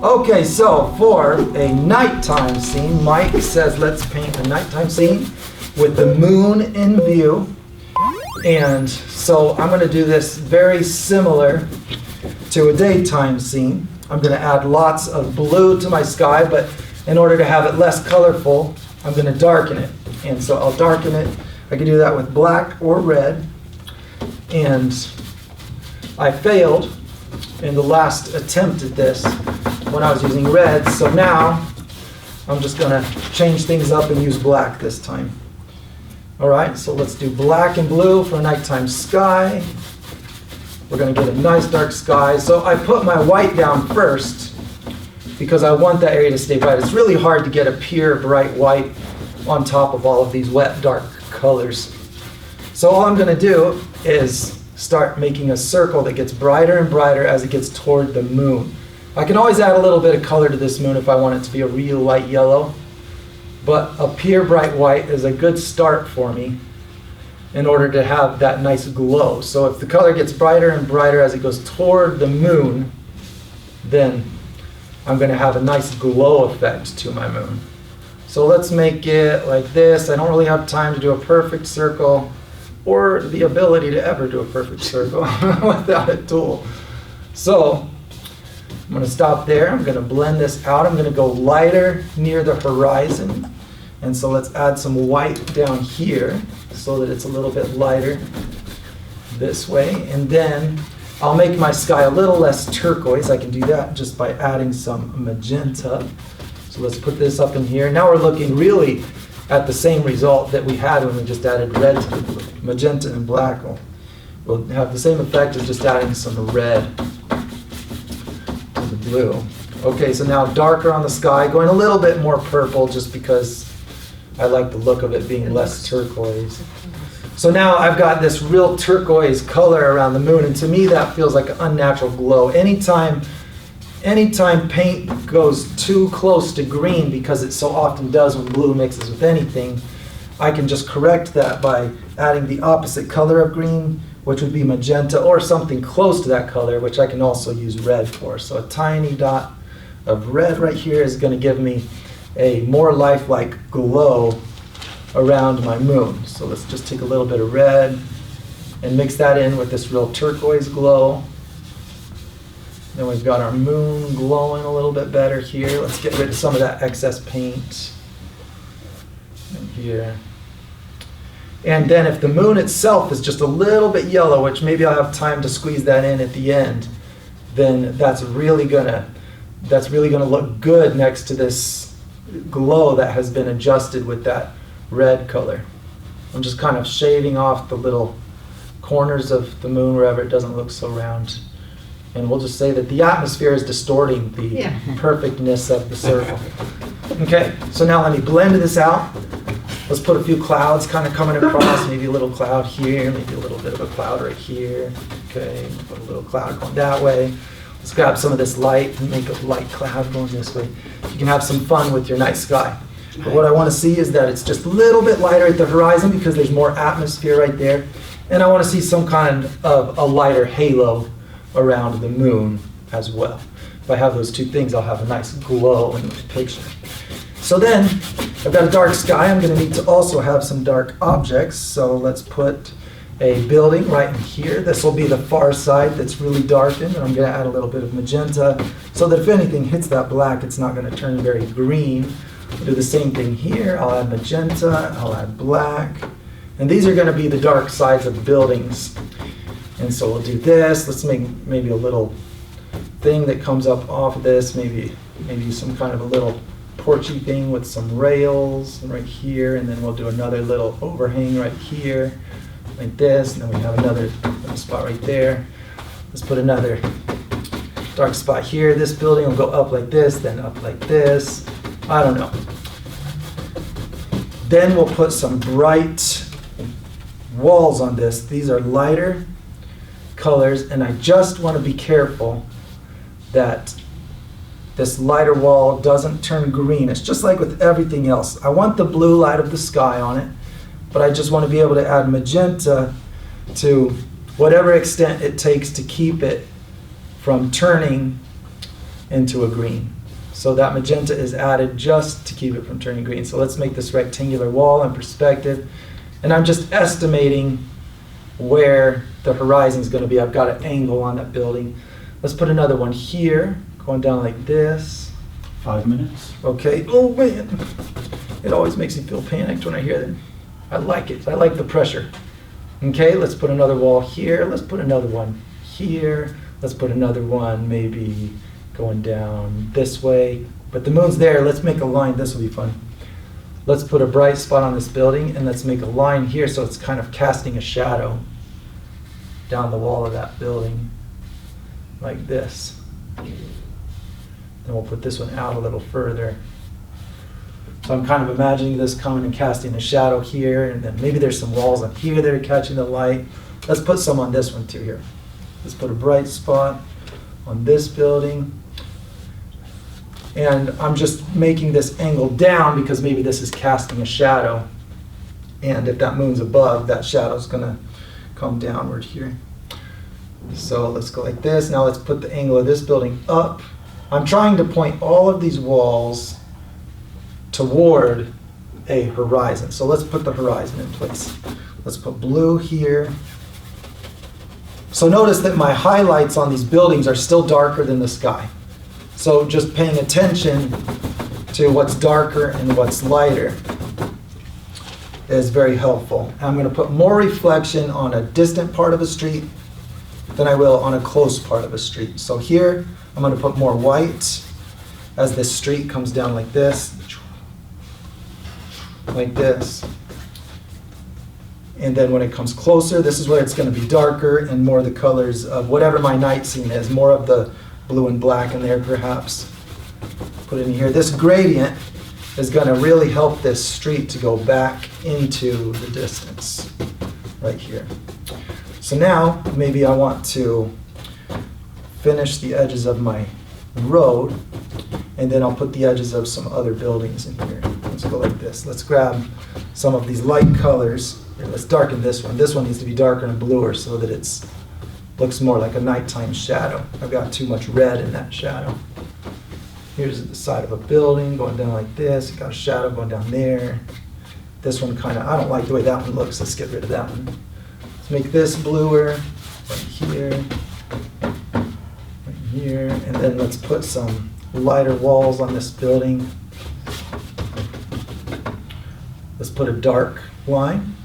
Okay, so for a nighttime scene, Mike says let's paint a nighttime scene with the moon in view. And so I'm going to do this very similar to a daytime scene. I'm going to add lots of blue to my sky, but in order to have it less colorful, I'm going to darken it. And so I'll darken it. I can do that with black or red. And I failed in the last attempt at this when I was using red. So now I'm just going to change things up and use black this time. All right, so let's do black and blue for a nighttime sky. We're going to get a nice dark sky. So I put my white down first because I want that area to stay bright. It's really hard to get a pure bright white on top of all of these wet dark colors. So all I'm going to do is start making a circle that gets brighter and brighter as it gets toward the moon. I can always add a little bit of color to this moon if I want it to be a real light yellow. But a pure bright white is a good start for me in order to have that nice glow. So if the color gets brighter and brighter as it goes toward the moon, then I'm going to have a nice glow effect to my moon. So let's make it like this. I don't really have time to do a perfect circle or the ability to ever do a perfect circle without a tool. So I'm going to stop there. I'm going to blend this out. I'm going to go lighter near the horizon. And so let's add some white down here so that it's a little bit lighter this way. And then I'll make my sky a little less turquoise. I can do that just by adding some magenta. So let's put this up in here. Now we're looking really at the same result that we had when we just added red to magenta and black. We'll have the same effect of just adding some red to the blue. Okay, so now darker on the sky, going a little bit more purple just because I like the look of it being less turquoise. So now I've got this real turquoise color around the moon, and to me that feels like an unnatural glow. Anytime paint goes too close to green, because it so often does when blue mixes with anything, I can just correct that by adding the opposite color of green, which would be magenta, or something close to that color, which I can also use red for. So a tiny dot of red right here is going to give me a more lifelike glow around my moon. So let's just take a little bit of red and mix that in with this real turquoise glow. Then we've got our moon glowing a little bit better here. Let's get rid of some of that excess paint in here. And then if the moon itself is just a little bit yellow, which maybe I'll have time to squeeze that in at the end, then that's really gonna look good next to this glow that has been adjusted with that red color. I'm just kind of shaving off the little corners of the moon wherever it doesn't look so round. And we'll just say that the atmosphere is distorting the perfectness of the circle. Okay, so now let me blend this out. Let's put a few clouds kind of coming across, maybe a little cloud here, maybe a little bit of a cloud right here. Okay, put a little cloud going that way. Let's grab some of this light and make a light cloud going this way. You can have some fun with your night sky. But what I want to see is that it's just a little bit lighter at the horizon because there's more atmosphere right there. And I want to see some kind of a lighter halo around the moon as well. If I have those two things, I'll have a nice glow in the picture. So then, I've got a dark sky. I'm going to need to also have some dark objects. So let's put a building right in here. This will be the far side that's really darkened, and I'm going to add a little bit of magenta so that if anything hits that black, it's not going to turn very green. I'll do the same thing here. I'll add magenta, I'll add black, and these are going to be the dark sides of the buildings. And so we'll do this. Let's make maybe a little thing that comes up off of this, maybe some kind of a little porchy thing with some rails right here, and then we'll do another little overhang right here, like this, and then we have another spot right there. Let's put another dark spot here. This building will go up like this, then up like this. I don't know. Then we'll put some bright walls on this. These are lighter colors, and I just want to be careful that this lighter wall doesn't turn green. It's just like with everything else. I want the blue light of the sky on it, but I just want to be able to add magenta to whatever extent it takes to keep it from turning into a green. So that magenta is added just to keep it from turning green. So let's make this rectangular wall in perspective. And I'm just estimating where the horizon is going to be. I've got an angle on that building. Let's put another one here, going down like this. 5 minutes. Okay. Oh man, it always makes me feel panicked when I hear that. I like it. I like the pressure. Okay, let's put another wall here. Let's put another one here. Let's put another one maybe going down this way. But the moon's there. Let's make a line. This will be fun. Let's put a bright spot on this building, and let's make a line here so it's kind of casting a shadow down the wall of that building like this. Then we'll put this one out a little further. So I'm kind of imagining this coming and casting a shadow here, and then maybe there's some walls on here that are catching the light. Let's put some on this one too here. Let's put a bright spot on this building. And I'm just making this angle down because maybe this is casting a shadow. And if that moon's above, that shadow's gonna come downward here. So let's go like this. Now let's put the angle of this building up. I'm trying to point all of these walls toward a horizon. So let's put the horizon in place. Let's put blue here. So notice that my highlights on these buildings are still darker than the sky. So just paying attention to what's darker and what's lighter is very helpful. I'm going to put more reflection on a distant part of a street than I will on a close part of a street. So here, I'm going to put more white as this street comes down like this. Like this. And then when it comes closer, this is where it's going to be darker and more the colors of whatever my night scene is, more of the blue and black in there perhaps. Put it in here. This gradient is going to really help this street to go back into the distance right here. So now maybe I want to finish the edges of my road, and then I'll put the edges of some other buildings in here. Let's go like this. Let's grab some of these light colors. Here, let's darken this one. This one needs to be darker and bluer so that it looks more like a nighttime shadow. I've got too much red in that shadow. Here's the side of a building going down like this. Got a shadow going down there. This one kind of, I don't like the way that one looks. Let's get rid of that one. Let's make this bluer right here, and then let's put some lighter walls on this building. Let's put a dark line.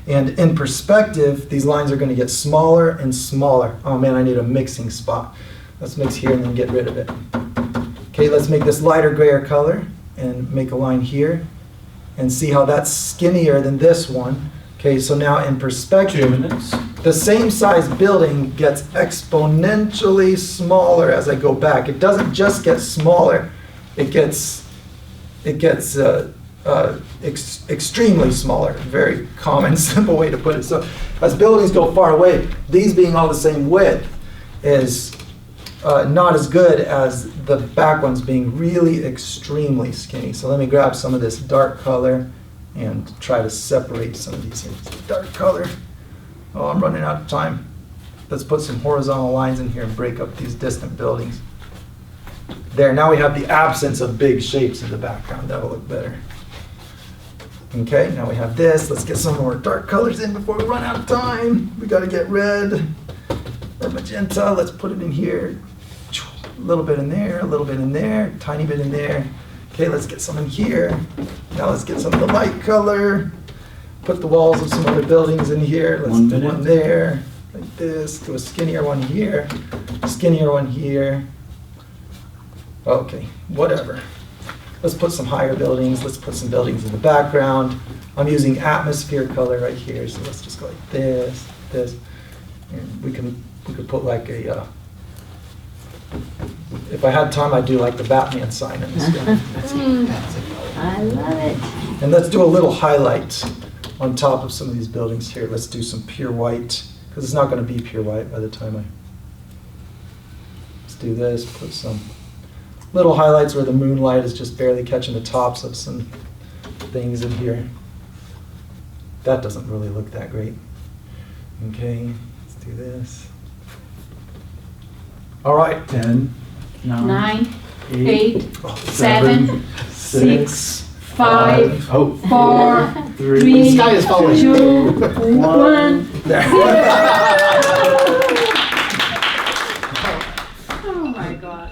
And in perspective, these lines are going to get smaller and smaller. Oh man, I need a mixing spot. Let's mix here and then get rid of it. Okay, let's make this lighter grayer color and make a line here. And see how that's skinnier than this one. Okay, so now in perspective, 2 minutes. The same size building gets exponentially smaller as I go back. It doesn't just get smaller, it gets extremely smaller. Very common, simple way to put it. So as buildings go far away, these being all the same width is not as good as the back ones being really extremely skinny. So let me grab some of this dark color and try to separate some of these things. Dark color. Oh, I'm running out of time. Let's put some horizontal lines in here and break up these distant buildings. There, now we have the absence of big shapes in the background. That'll look better. Okay, now we have this. Let's get some more dark colors in before we run out of time. We gotta get red or magenta. Let's put it in here. A little bit in there, a little bit in there, tiny bit in there. Okay, let's get some in here. Now let's get some of the light color. Put the walls of some other buildings in here. Let's do one there, like this. Do a skinnier one here, skinnier one here. Okay, whatever. Let's put some higher buildings. Let's put some buildings in the background. I'm using atmosphere color right here, so let's just go like this, this. And we could put like a. If I had time, I'd do like the Batman sign in this one. I love it. And let's do a little highlight on top of some of these buildings here. Let's do some pure white, because it's not going to be pure white by the time Let's do this, put some little highlights where the moonlight is just barely catching the tops of some things in here. That doesn't really look that great. Okay, let's do this. All right. 10, 9, 8, Oh, 7, 6, 5, Oh, 4, 3. 3, The sky is falling. 2, 1. There. Oh my God.